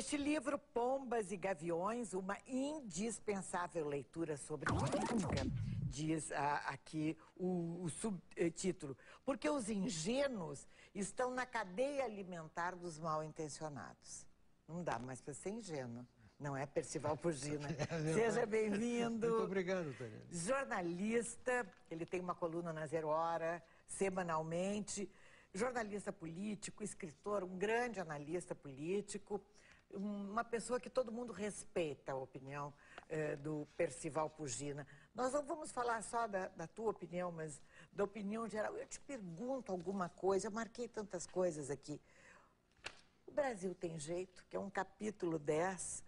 Este livro, Pombas e Gaviões, uma indispensável leitura sobre política, diz aqui o subtítulo, porque os ingênuos estão na cadeia alimentar dos mal-intencionados. Não dá mais para ser ingênuo, não é, Percival Pugina? Seja bem-vindo. Muito obrigado, Tânia. Jornalista, ele tem uma coluna na Zero Hora, semanalmente. Jornalista político, escritor, um grande analista político, uma pessoa que todo mundo respeita a opinião do Percival Pugina. Nós não vamos falar só da tua opinião, mas da opinião geral. Eu te pergunto alguma coisa, eu marquei tantas coisas aqui. O Brasil tem jeito, que é um capítulo 10,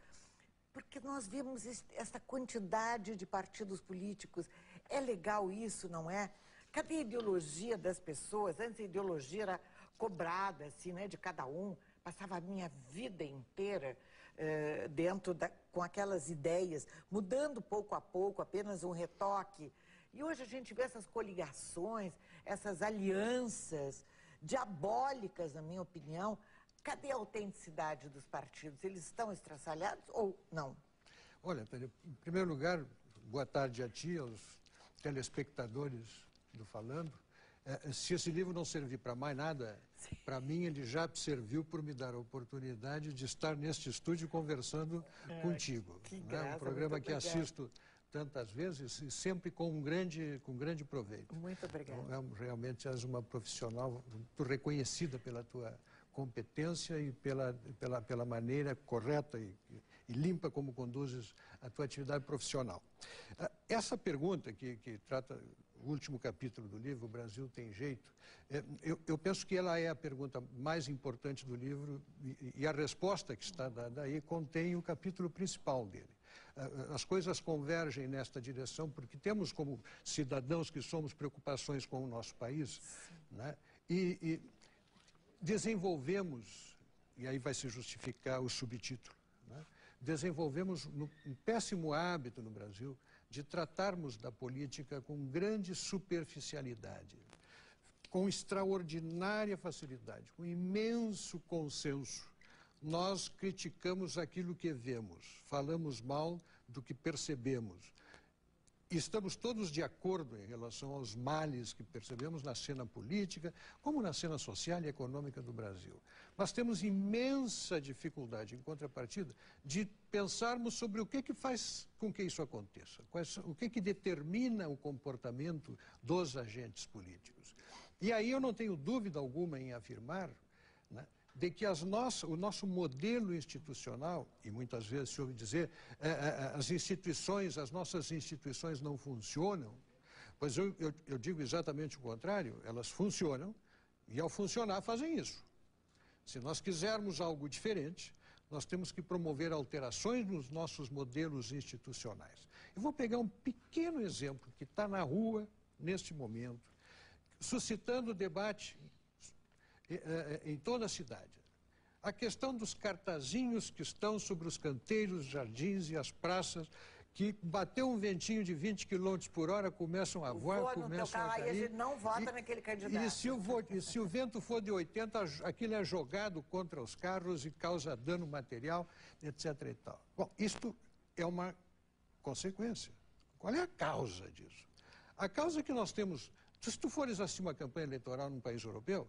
porque nós vimos essa quantidade de partidos políticos. É legal isso, não é? Cadê a ideologia das pessoas? Antes a ideologia era cobrada, assim, né, de cada um. Passava a minha vida inteira com aquelas ideias, mudando pouco a pouco, apenas um retoque. E hoje a gente vê essas coligações, essas alianças diabólicas, na minha opinião. Cadê a autenticidade dos partidos? Eles estão estraçalhados ou não? Olha, Tânia, em primeiro lugar, boa tarde a ti, aos telespectadores do Falando. Se esse livro não servir para mais nada, para mim ele já serviu por me dar a oportunidade de estar neste estúdio conversando contigo. Que graça, um programa que assisto tantas vezes e sempre com grande proveito. Muito obrigada. Então, realmente és uma profissional muito reconhecida pela tua competência e pela maneira correta e limpa como conduzes a tua atividade profissional. Essa pergunta que trata o último capítulo do livro, O Brasil Tem Jeito, eu penso que ela é a pergunta mais importante do livro e a resposta que está dada aí contém o capítulo principal dele. As coisas convergem nesta direção porque temos como cidadãos que somos preocupações com o nosso país, né? E desenvolvemos, e aí vai se justificar o subtítulo, né? Desenvolvemos um péssimo hábito no Brasil de tratarmos da política com grande superficialidade, com extraordinária facilidade, com imenso consenso. Nós criticamos aquilo que vemos, falamos mal do que percebemos. Estamos todos de acordo em relação aos males que percebemos na cena política, como na cena social e econômica do Brasil. Mas temos imensa dificuldade, em contrapartida, de pensarmos sobre o que faz com que isso aconteça, o que determina o comportamento dos agentes políticos. E aí eu não tenho dúvida alguma em afirmar, né, de que o nosso modelo institucional, e muitas vezes se ouve dizer, as nossas instituições não funcionam, pois eu digo exatamente o contrário, elas funcionam e ao funcionar fazem isso. Se nós quisermos algo diferente, nós temos que promover alterações nos nossos modelos institucionais. Eu vou pegar um pequeno exemplo que está na rua neste momento, suscitando debate em toda a cidade. A questão dos cartazinhos que estão sobre os canteiros, jardins e as praças, que bateu um ventinho de 20 km por hora, começam a voar, começam a cair. Aí a gente não vota naquele candidato. E se o vento for de 80, aquilo é jogado contra os carros e causa dano material, etc. e tal. Bom, isto é uma consequência. Qual é a causa disso? A causa é que nós temos... Se tu fores assistir uma campanha eleitoral num país europeu,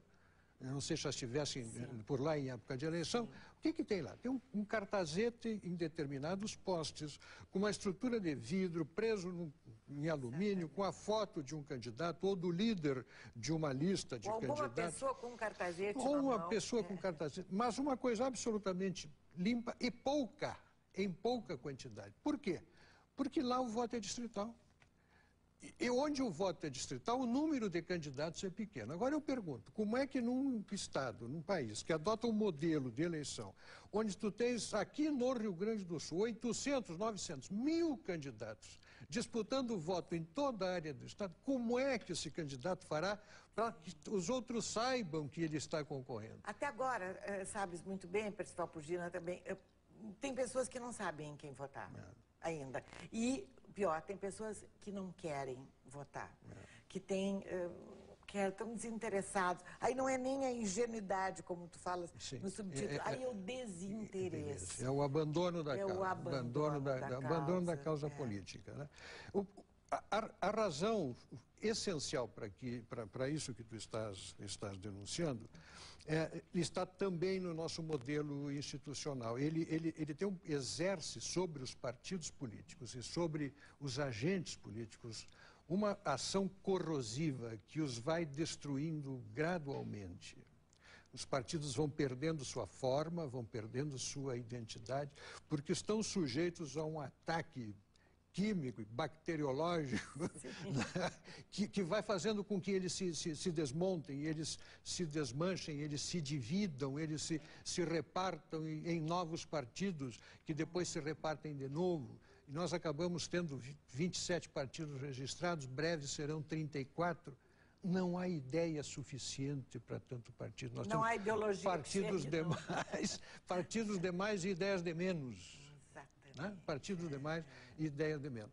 eu não sei se já estivessem por lá em época de eleição, o que tem lá? Tem um cartazete em determinados postes, com uma estrutura de vidro, preso em alumínio, com a foto de um candidato ou do líder de uma lista de candidatos. Ou uma pessoa com um cartazete ou uma pessoa com cartazete, mas uma coisa absolutamente limpa e em pouca quantidade. Por quê? Porque lá o voto é distrital. E onde o voto é distrital, o número de candidatos é pequeno. Agora eu pergunto, como é que num estado, num país que adota um modelo de eleição, onde tu tens aqui no Rio Grande do Sul 800, 900, 1000 candidatos disputando o voto em toda a área do estado, como é que esse candidato fará para que os outros saibam que ele está concorrendo? Até agora, sabes muito bem, Percival Pugina também, tem pessoas que não sabem em quem votar. Ainda. E, pior, tem pessoas que não querem votar, que estão desinteressados. Aí não é nem a ingenuidade, como tu falas Sim. no subtítulo, aí é o desinteresse. É o abandono da causa. O abandono da causa é. política. Né? A razão essencial para isso que tu estás denunciando está também no nosso modelo institucional. Ele exerce sobre os partidos políticos e sobre os agentes políticos uma ação corrosiva que os vai destruindo gradualmente. Os partidos vão perdendo sua forma, vão perdendo sua identidade, porque estão sujeitos a um ataque químico e bacteriológico que vai fazendo com que eles se desmontem, eles se desmanchem, eles se dividam, eles se repartam em novos partidos, que depois se repartem de novo. E nós acabamos tendo 27 partidos registrados, breves serão 34. Não há ideia suficiente para tanto partido. Nós não há ideologia. Partidos demais e ideias de menos. Né? Partidos demais e ideias de menos.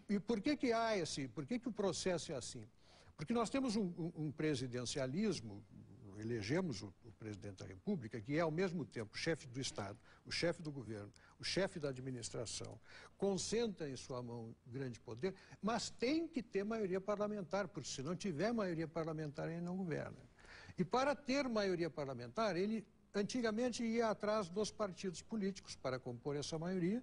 E por que há por que o processo é assim? Porque nós temos um presidencialismo, elegemos o presidente da República, que é ao mesmo tempo o chefe do Estado, o chefe do governo, o chefe da administração, concentra em sua mão grande poder, mas tem que ter maioria parlamentar, porque se não tiver maioria parlamentar, ele não governa. E para ter maioria parlamentar, ele antigamente ia atrás dos partidos políticos para compor essa maioria,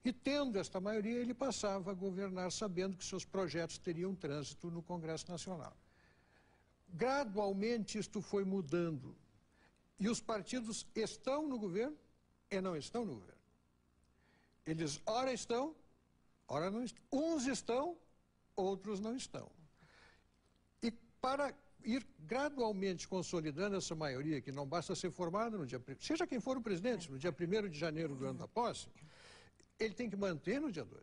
e tendo esta maioria, ele passava a governar sabendo que seus projetos teriam trânsito no Congresso Nacional. Gradualmente isto foi mudando, e os partidos estão no governo e não estão no governo. Eles ora estão, ora não estão. Uns estão, outros não estão. E para ir gradualmente consolidando essa maioria, que não basta ser formada no dia... Seja quem for o presidente, no dia 1º de janeiro do ano da posse, ele tem que manter no dia 2,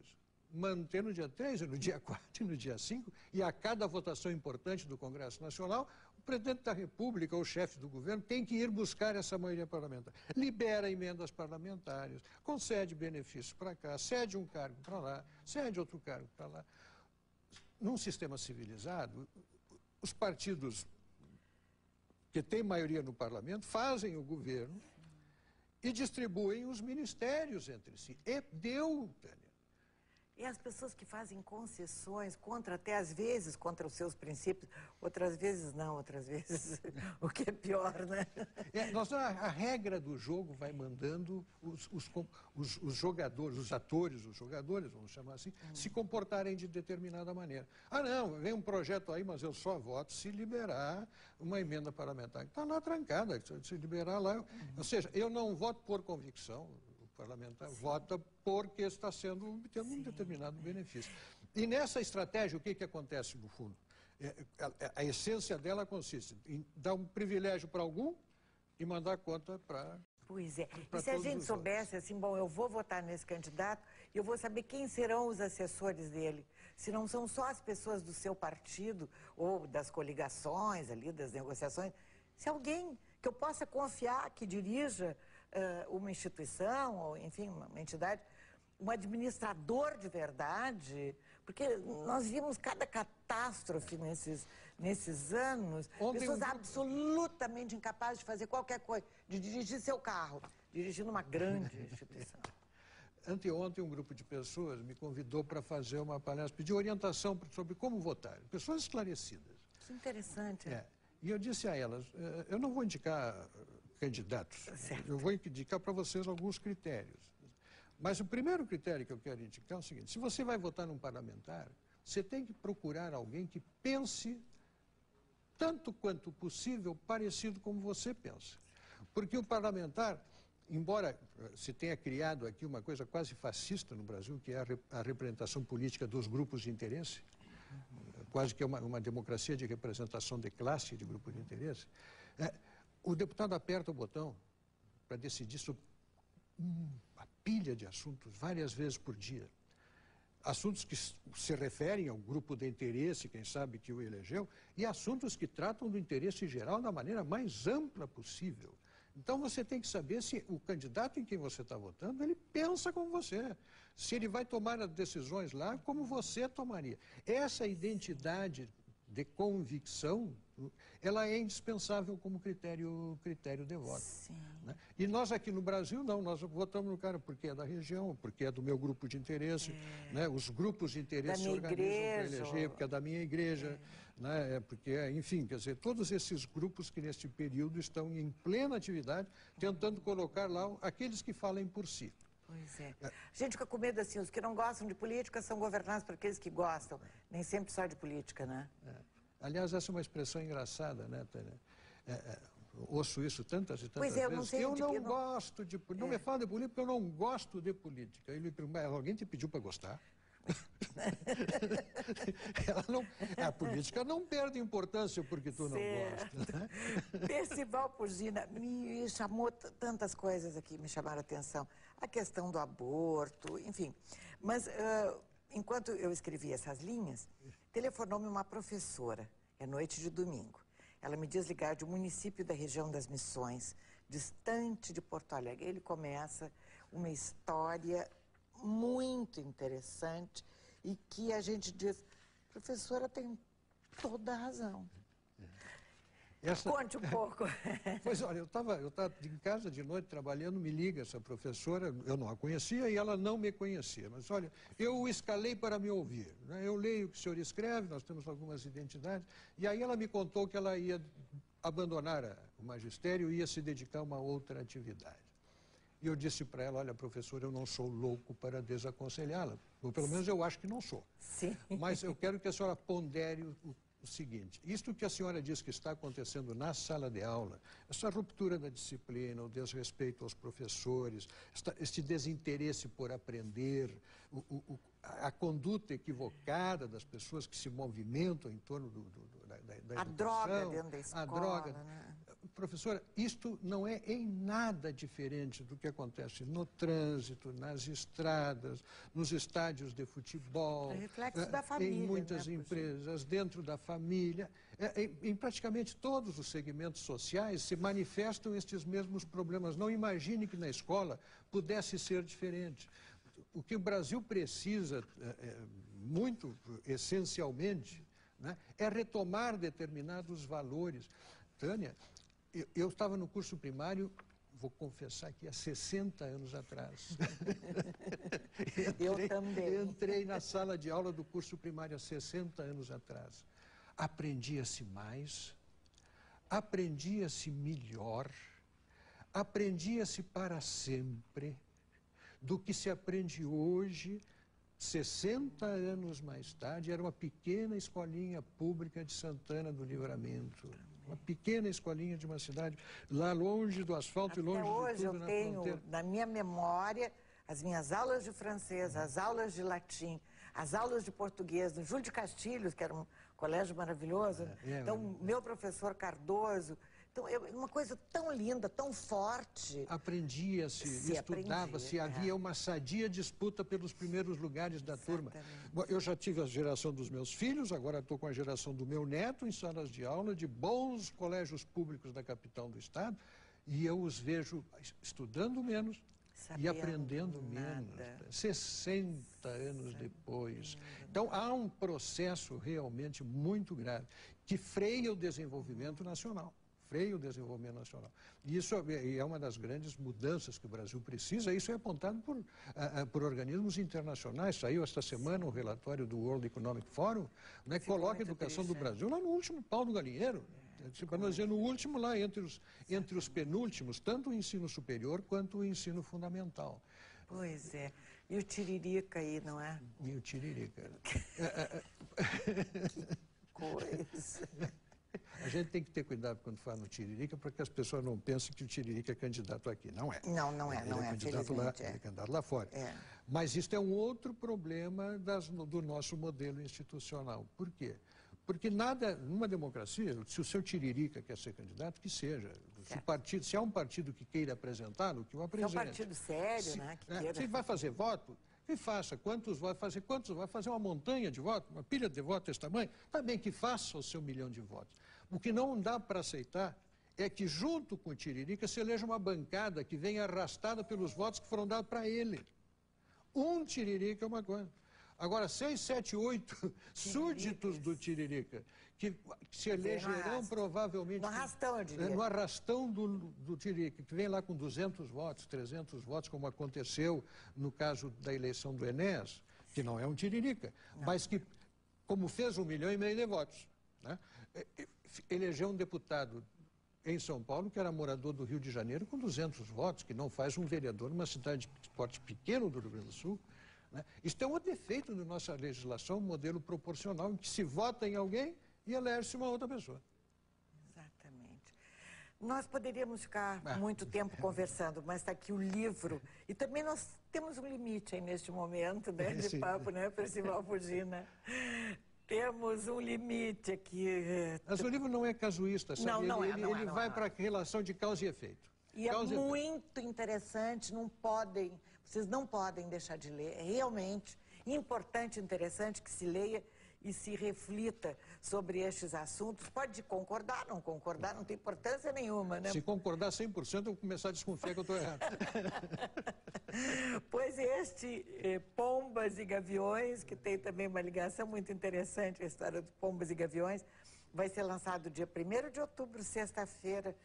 manter no dia 3, no dia 4 e no dia 5, e a cada votação importante do Congresso Nacional, o presidente da República, ou o chefe do governo, tem que ir buscar essa maioria parlamentar. Libera emendas parlamentares, concede benefícios para cá, cede um cargo para lá, cede outro cargo para lá. Num sistema civilizado, os partidos que têm maioria no parlamento fazem o governo e distribuem os ministérios entre si. E deu, Tânia. E as pessoas que fazem concessões contra, até às vezes, contra os seus princípios, outras vezes não, outras vezes o que é pior, né? A regra do jogo vai mandando os jogadores, os atores, os jogadores, vamos chamar assim, se comportarem de determinada maneira. Ah, não, vem um projeto aí, mas eu só voto se liberar uma emenda parlamentar. Está lá trancada, se liberar lá. Ou seja, eu não voto por convicção. Parlamentar vota porque está sendo obtendo um determinado benefício. E nessa estratégia, o que acontece no fundo? A essência dela consiste em dar um privilégio para algum e mandar conta para... Pois é. E se a gente soubesse assim, bom, eu vou votar nesse candidato, eu vou saber quem serão os assessores dele. Se não são só as pessoas do seu partido ou das coligações ali, das negociações, se alguém que eu possa confiar que dirija uma instituição, ou enfim, uma entidade, um administrador de verdade, porque nós vimos cada catástrofe nesses anos, pessoas absolutamente incapazes de fazer qualquer coisa, de dirigir seu carro, dirigindo uma grande instituição. Anteontem, um grupo de pessoas me convidou para fazer uma palestra, pedir orientação sobre como votar, pessoas esclarecidas. Que interessante. E eu disse a elas, eu não vou indicar candidatos, certo. Eu vou indicar para vocês alguns critérios. Mas o primeiro critério que eu quero indicar é o seguinte, se você vai votar num parlamentar, você tem que procurar alguém que pense, tanto quanto possível, parecido como você pensa. Porque o parlamentar, embora se tenha criado aqui uma coisa quase fascista no Brasil, que é a representação política dos grupos de interesse, quase que é uma democracia de representação de classe, de grupo de interesse, o deputado aperta o botão para decidir sobre uma pilha de assuntos várias vezes por dia. Assuntos que se referem ao grupo de interesse, quem sabe que o elegeu, e assuntos que tratam do interesse geral da maneira mais ampla possível. Então você tem que saber se o candidato em quem você está votando, ele pensa como você. Se ele vai tomar as decisões lá como você tomaria. Essa identidade de convicção, ela é indispensável como critério de voto. Sim. Né? E nós aqui no Brasil, não, nós votamos no cara porque é da região, porque é do meu grupo de interesse, né? Os grupos de interesse se organizam para eleger, porque é da minha igreja, né? Porque, enfim, quer dizer, todos esses grupos que neste período estão em plena atividade, tentando colocar lá aqueles que falem por si. Pois é. A gente fica com medo assim, os que não gostam de política são governados por aqueles que gostam, nem sempre só de política, né? Aliás, essa é uma expressão engraçada, né, Tânia? Ouço isso tantas e tantas Pois é, eu não vezes. sei Eu de não que não- gosto de política. Não me fala de política porque eu não gosto de política. Ele me pergunta, mas alguém te pediu para gostar? A política não perde importância porque tu não gosta. Né? Percival Pugina me chamou tantas coisas aqui, me chamaram a atenção. A questão do aborto, enfim. Mas, enquanto eu escrevi essas linhas, telefonou-me uma professora, é noite de domingo. Ela me diz ligar de um município da região das Missões, distante de Porto Alegre. Ele começa uma história muito interessante e que a gente diz, professora tem toda a razão. Conte um pouco. Pois olha, eu estava em casa de noite trabalhando, me liga essa professora, eu não a conhecia e ela não me conhecia. Mas olha, eu o escalei para me ouvir. Né? Eu leio o que o senhor escreve, nós temos algumas identidades, e aí ela me contou que ela ia abandonar o magistério e ia se dedicar a uma outra atividade. E eu disse para ela, olha, professora, eu não sou louco para desaconselhá-la. Ou pelo menos eu acho que não sou. Sim. Mas eu quero que a senhora pondere o seguinte, isto que a senhora diz que está acontecendo na sala de aula, essa ruptura da disciplina, o desrespeito aos professores, este desinteresse por aprender, a conduta equivocada das pessoas que se movimentam em torno da educação. A droga dentro da escola, a droga, né? Professora, isto não é em nada diferente do que acontece no trânsito, nas estradas, nos estádios de futebol. É reflexo da família, em muitas né, empresas, dentro da família. Em praticamente todos os segmentos sociais se manifestam estes mesmos problemas. Não imagine que na escola pudesse ser diferente. O que o Brasil precisa, muito essencialmente, né, é retomar determinados valores. Tânia, eu estava no curso primário, vou confessar que há 60 anos atrás. Eu também. Entrei na sala de aula do curso primário há 60 anos atrás. Aprendia-se mais, aprendia-se melhor, aprendia-se para sempre do que se aprende hoje, 60 anos mais tarde. Era uma pequena escolinha pública de Santana do Livramento. Uma pequena escolinha de uma cidade lá longe do asfalto e longe de tudo. Até hoje eu tenho, na minha memória, as minhas aulas de francês, as aulas de latim, as aulas de português, no Júlio de Castilhos, que era um colégio maravilhoso. Então, meu professor Cardoso. Então, é uma coisa tão linda, tão forte. Aprendia-se, estudava-se, havia uma sadia disputa pelos primeiros lugares da turma. Bom, eu já tive a geração dos meus filhos, agora estou com a geração do meu neto em salas de aula de bons colégios públicos da capital do estado, e eu os vejo estudando menos e aprendendo menos. 60 anos depois. Então, há um processo realmente muito grave que freia o desenvolvimento nacional. Freia o desenvolvimento nacional. E isso é uma das grandes mudanças que o Brasil precisa. Isso é apontado por organismos internacionais. Saiu esta semana um relatório do World Economic Forum, né, que coloca a educação do Brasil lá no último pau do galinheiro. Para não dizer no último, lá entre os penúltimos, tanto o ensino superior quanto o ensino fundamental. Pois é. E o tiririca aí, não é? E o tiririca. Coisa. A gente tem que ter cuidado quando fala no Tiririca, para que as pessoas não pensem que o Tiririca é candidato aqui. Não é. Não é, Candidato lá, ele é candidato lá fora. Mas isso é um outro problema do nosso modelo institucional. Por quê? Porque numa democracia, se o seu Tiririca quer ser candidato, que seja. Se há um partido que queira apresentá-lo, que o apresente. Se é um partido sério, né? Se vai fazer voto, que faça. Quantos votos? Vai fazer uma montanha de votos, uma pilha de votos desse tamanho? Também que faça o seu 1 milhão de votos. O que não dá para aceitar é que, junto com o Tiririca, se eleja uma bancada que venha arrastada pelos votos que foram dados para ele. Um Tiririca é uma coisa. Agora, 6, 7, 8 súditos do Tiririca, que se elegerão provavelmente... No arrastão, eu diria. No arrastão do Tiririca, que vem lá com 200 votos, 300 votos, como aconteceu no caso da eleição do Enéas, que não é um Tiririca, mas que, como fez 1,5 milhão de votos, né, elegeu um deputado em São Paulo, que era morador do Rio de Janeiro, com 200 votos, que não faz um vereador numa cidade de porte pequeno do Rio Grande do Sul. Né? Isso é um defeito da nossa legislação, um modelo proporcional, em que se vota em alguém e elege-se uma outra pessoa. Exatamente. Nós poderíamos ficar muito tempo conversando, mas está aqui o livro. E também nós temos um limite aí neste momento, né, de papo, né, Percival Pugina? Temos um limite aqui. Mas o livro não é casuísta, sabe? Ele vai para a relação de causa e efeito. E é muito interessante, vocês não podem deixar de ler. É realmente importante e interessante que se leia e se reflita sobre estes assuntos. Pode concordar, não concordar, não tem importância nenhuma, né? Se concordar 100%, eu vou começar a desconfiar que eu estou errado. Pois este Pombas e Gaviões, que tem também uma ligação muito interessante, a história do Pombas e Gaviões, vai ser lançado dia 1º de outubro, sexta-feira,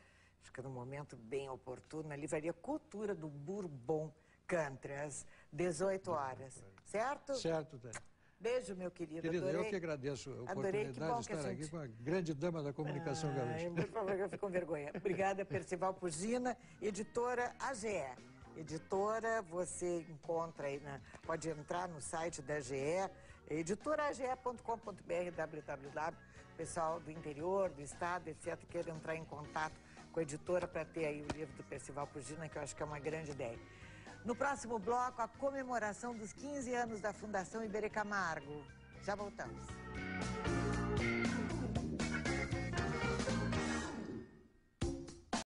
acho que é num momento bem oportuno, na Livraria Cultura do Bourbon Country, às 18 horas. Certo? Certo, Tânia. Beijo, meu querido. Querida, adorei. Eu que agradeço a Adorei, oportunidade de estar aqui com a grande dama da comunicação gaúcha. Por favor, eu fico com vergonha. Obrigada, Percival Pugina, editora AGE. Editora, você encontra aí, pode entrar no site da AGE, editorage.com.br, www. Pessoal do interior, do estado, etc., queira entrar em contato com a editora para ter aí o livro do Percival Pugina, que eu acho que é uma grande ideia. No próximo bloco, a comemoração dos 15 anos da Fundação Iberê Camargo. Já voltamos.